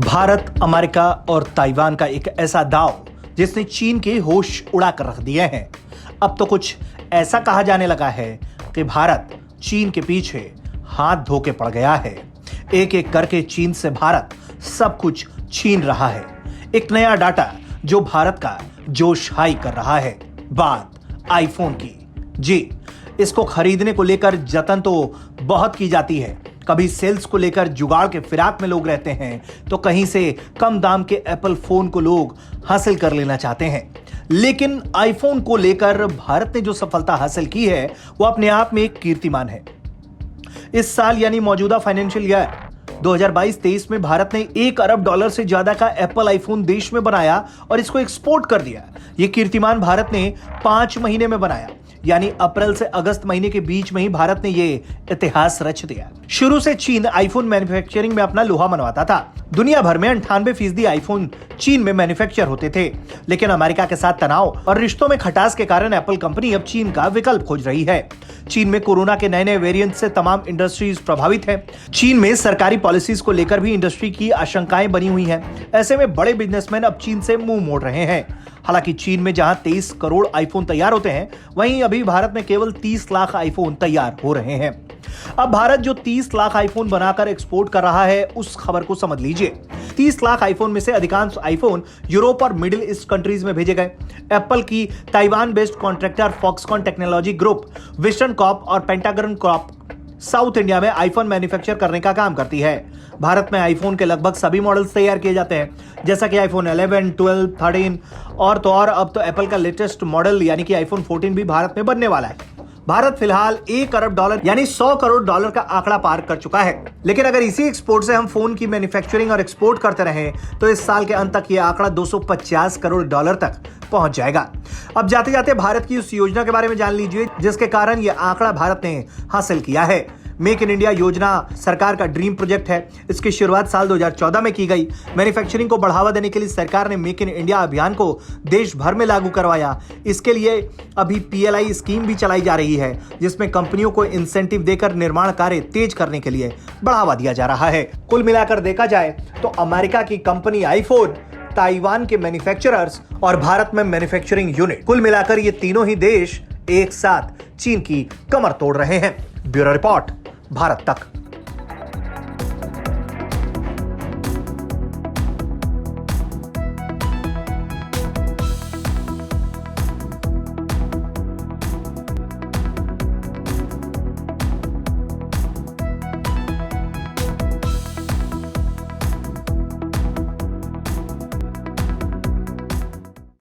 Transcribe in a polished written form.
Bharat, America और Taiwan का एक ऐसा दांव जिसने चीन के होश उड़ा कर रख दिए हैं। अब तो कुछ ऐसा कहा जाने लगा है कि भारत चीन के पीछे हाथ धो के पड़ गया है। एक एक करके चीन से भारत सब कुछ छीन रहा है। एक नया डाटा जो भारत का जोश हाई कर रहा है। बात आईफोन की। जी, इसको खरीदने को लेकर जतन तो बहुत की जाती है। कभी सेल्स को लेकर जुगाड़ के फिराक में लोग रहते हैं, तो कहीं से कम दाम के एप्पल फोन को लोग हासिल कर लेना चाहते हैं। लेकिन आईफोन को लेकर भारत ने जो सफलता हासिल की है वो अपने आप में एक कीर्तिमान है। इस साल यानी मौजूदा फाइनेंशियल ईयर 2022-23 में भारत ने $1 अरब से ज्यादा का एप्पल आईफोन देश में बनाया और इसको एक्सपोर्ट कर दिया। यह कीर्तिमान भारत ने 5 महीने में बनाया, यानी अप्रैल से अगस्त महीने के बीच में ही भारत ने यह इतिहास रच दिया। शुरू से चीन आईफोन मैन्युफैक्चरिंग में अपना लोहा मनवाता था। दुनिया भर में 98% आईफोन चीन में मैन्युफैक्चर होते थे, लेकिन अमेरिका के साथ तनाव और रिश्तों में खटास के कारण एप्पल कंपनी अब चीन का विकल्प खोज रही है। चीन में कोरोना के नए नए वेरिएंट से तमाम इंडस्ट्रीज प्रभावित है। चीन में सरकारी पॉलिसीज को लेकर भी इंडस्ट्री की आशंकाएं बनी हुई हैं। ऐसे में बड़े बिजनेसमैन अब चीन से मुंह मोड़ रहे हैं। हालांकि चीन में जहां 23 करोड़ आईफोन तैयार होते हैं, वहीं अभी भारत में केवल 30 लाख आईफोन तैयार हो रहे हैं। अब भारत जो 30 लाख आईफोन बनाकर एक्सपोर्ट कर रहा है, उस खबर को समझ लीजिए। 30 लाख आईफोन में से अधिकांश आईफोन यूरोप और मिडिल ईस्ट कंट्रीज में भेजे गए। एप्पल की Taiwan based contractor Foxconn technology group western Corp और पेंटागन कॉर्प साउथ इंडिया में आईफोन मैन्युफैक्चर करने का काम करती है। भारत में आईफोन के लगभग सभी मॉडल्स तैयार किए जाते हैं, जैसा कि आईफोन 11, 12, 13 और अब तो एप्पल का लेटेस्ट मॉडल यानी कि आईफोन 14 भी भारत में बनने वाला है। भारत फिलहाल $1 अरब यानी $100 करोड़ का आंकड़ा पार कर चुका है। लेकिन अगर इसी एक्सपोर्ट से हम फोन की मैन्युफैक्चरिंग और एक्सपोर्ट करते रहें तो इस साल के अंत तक यह आंकड़ा $250 करोड़ तक पहुंच जाएगा। अब जाते जाते भारत की उस योजना के बारे में जान लीजिए जिसके कारण यह आंकड़ा भारत ने हासिल किया है। मेक इन इंडिया योजना सरकार का ड्रीम प्रोजेक्ट है। इसकी शुरुआत साल 2014 में की गई। मैन्युफैक्चरिंग को बढ़ावा देने के लिए सरकार ने मेक इन इंडिया अभियान को देश भर में लागू करवाया। इसके लिए अभी PLI स्कीम भी चलाई जा रही है, जिसमें कंपनियों को इंसेंटिव देकर निर्माण कार्य तेज करने के लिए बढ़ावा दिया जा रहा है। कुल मिलाकर देखा जाए तो अमेरिका की कंपनी आईफोन, ताइवान के मैन्युफैक्चरर्स और भारत में मैन्युफैक्चरिंग यूनिट, कुल मिलाकर ये तीनों ही देश एक साथ चीन की कमर तोड़ रहे हैं। ब्यूरो रिपोर्ट, भारत तक।